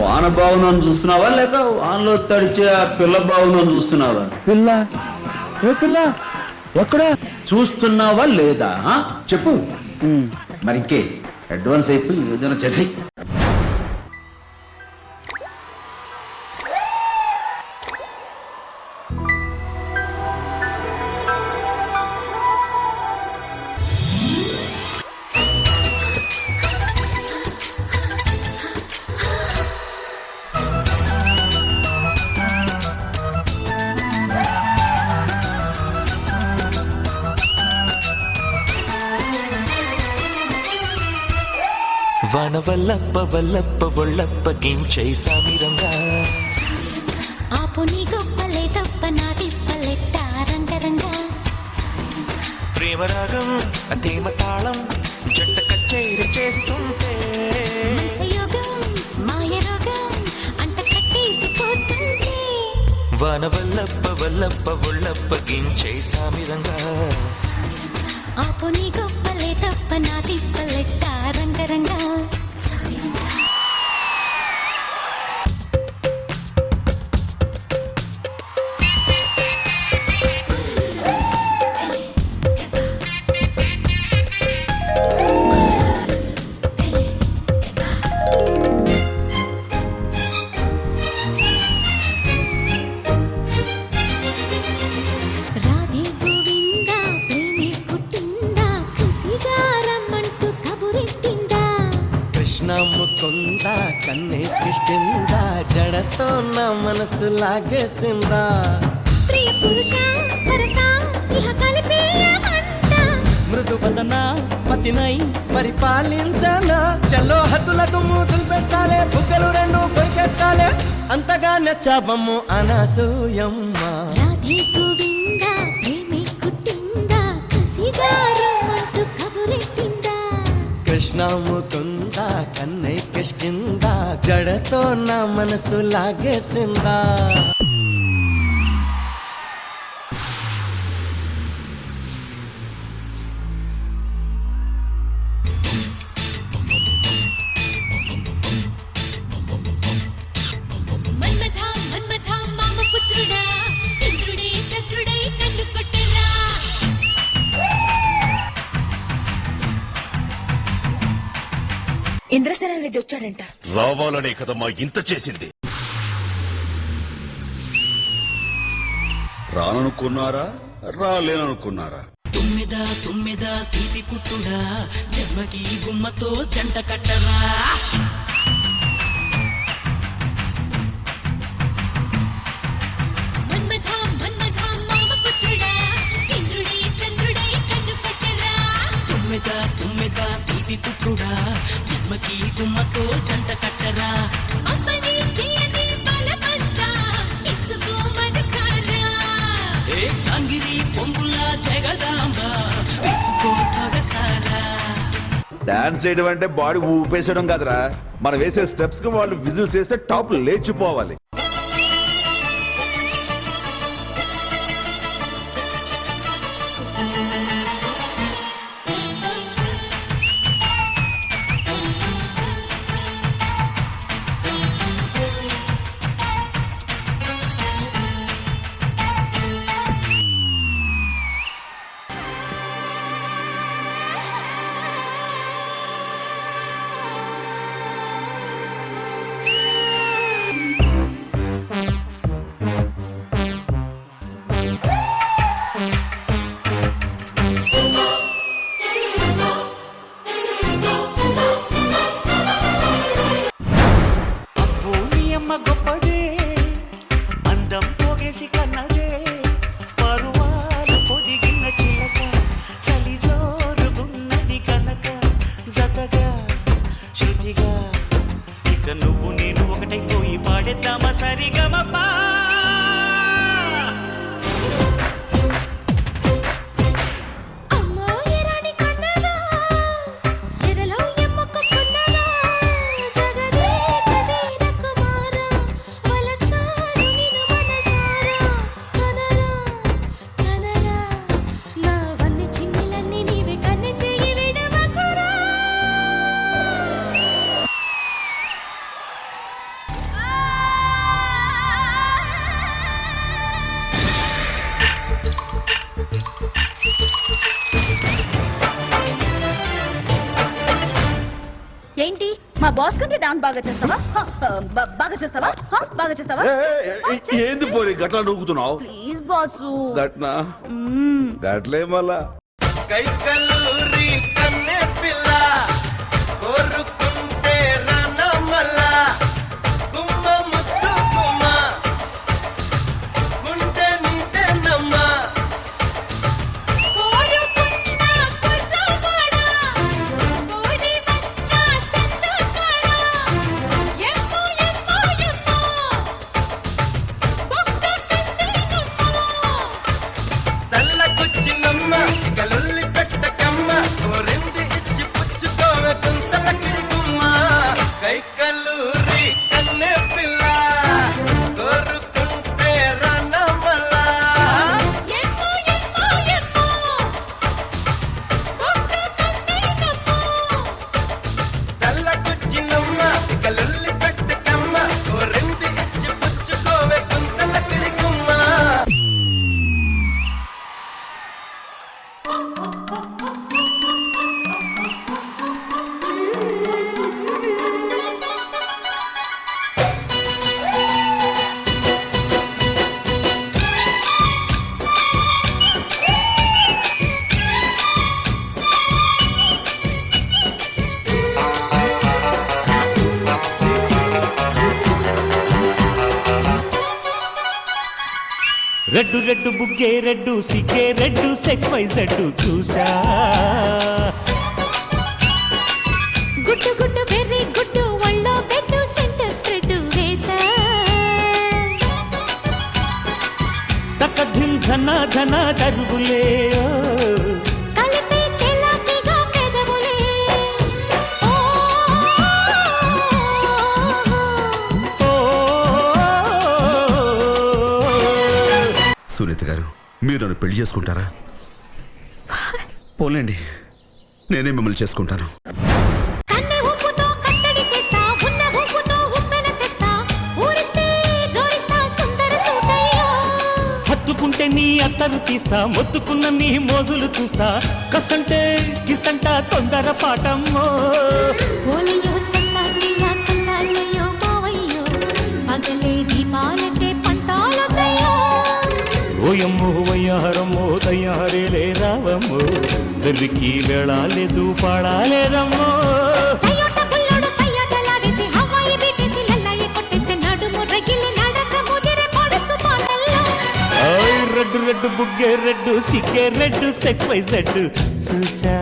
వాన బాగుందని చూస్తున్నావా లేక వానలో తడిచే ఆ పిల్ల బాగుందని చూస్తున్నావా? పిల్ల ఏ పిల్ల ఎక్కడ చూస్తున్నావా లేదా చెప్పు. మరి ఇంకే అడ్వాన్స్ అయిపోయి ఏదైనా చేసి. వాన వల్లప్ప వల్లప్ప ఒళ్ళప్ప గించై సామిరంగా ఆపుని గొప్పలే తప్ప నా తిప్పలెట్ట రంగరంగా ప్రేమరాగం అతేమ తాళం జంట కచేరి చేస్తుంటే యోగం మాయ రోగం అంట కట్టేసిపోతుంటే వాన వల్లప్ప వల్లప్ప ఒళ్ళప్ప గించై సామిరంగా ఆపుని గొప్పలే తప్ప నా తిప్పలెట్ట రంగరంగా ముకుంద కన్నే కృష్ణిందా జడతో నా మనసు లాగేసిందా ప్రియ పురుష వరస ఇహ కలిపేయమంట మృదు వదన పతినై పరిపాలించనా చలో హద్దుల దుమ్ము దులిపేస్తాలే బుగ్గలు రెండు కొరికేస్తాలే అంతగా నచ్చావమ్ము అనసూయమ్మ రాధే గోవింద ప్రేమే కుట్టిందా కసిగారమ్మంటూ కబురెట్టిందా కృష్ణ ముకుంద కన్నే కృష్ణిందా జడతో నా మనసు లాగేసిందా ఇంద్రసేన రెడ్డి వచ్చాడంట. రావాలనే కదమ్మా ఇంత చేసింది. రాననుకున్నారా రాలేననుకున్నారా? తుమ్మిదా తుమ్మిదా తీపి కుట్టుడా జన్మకి గుమ్మతో జంట కట్టరా తుమ్మిదా తుమ్మిదా తీపి కుట్టుడా జన్మకి గుమ్మతో జంట కట్టరా చాంగిరి పొంగులా జగదాంబ పెంచుకో సగసారా. డాన్స్ చేయడం అంటే బాడీ ఊపేసడం కాదురా, మనం వేసే స్టెప్స్ కి వాళ్ళు విజిల్స్ చేస్తే టాప్ లేచిపోవాలి. మా బాస్ కంటే డాన్స్ బాగా చేస్తావా బాగా చేస్తావా బాగా చేస్తావా ఏంది పోరి గట్లా నూగుతున్నావు? ప్లీజ్ బాసు గట్నా గట్లే మళ్ళా కైకలూరి కన్నె పిల్ల కోరుకుంటే రానమల్ల గుమ్మ ముద్దు గుమ్మ గుండె నిండెనమ్మ చల్లకొచ్చినమ్మ ఇక లొల్లి పెట్టకమ్మ కోరింది ఇచ్చి పుచ్చుకోవే కుంతల కిడిగుమ్మ కైకలూరి కన్నె పిల్ల కోరుకుంటే రానమల్ల చల్లకొచ్చినమ్మ ఇక లొల్లి పెట్టకమ్మ కోరింది ఇచ్చి పుచ్చుకోవే కుంతల కిడిగుమ్మ రెడ్డు రెడ్డు బుగ్గే రెడ్డు సిగ్గే రెడ్డు సెక్స్ వై జెడ్డు చూసా గుట్టు గుట్టు బెర్రీ గుట్టు ఒళ్ళో పెట్టు సెంటర్ స్ప్రెడ్ వేసా తక్క ధిమ్ ధన ధన దరుగులే కలిపి చెలాకిగా పెదవులే సునీత గారు మీరు నన్ను పెళ్లి చేసుకుంటారా? పోలేండి, నేనే మిమ్మల్ని చేసుకుంటాను. కన్నె ఉప్పుతో కట్టడి చేస్తా ఉన్న ఉప్పుతో ఉప్పెన తెస్తా ఊరిస్తే జోరిస్తా సుందర సూటయ్యో హత్తుకుంటే నీ అత్తరు తీస్తా మొత్తుకున్న నీ మోజులు చూస్తా కసంటే కిసంట తొందర పాటమ్మో ఓలయ్యో తసానియా తందాలయ్యో మావయ్యో పగలే దీపాలకే పంతాలొద్దయ్యో ఓయమ్మో వయ్యారమ్మో తయ్యారేలే రావమ్మో వెర్రికి వేళాలేదు పాడాలేదమ్మో అయ్యోట పుల్లోడు సయ్యాటలాడేసి హవాయి బీటేసి లల్లయ్య కొట్టేస్తే నడుము రగిలి నడక ముదిరే పడుచు పాటల్లో రెడ్డు రెడ్డు బుగ్గే రెడ్డు సిగ్గే రెడ్డు సెక్స్ వై జెడ్డు చూసా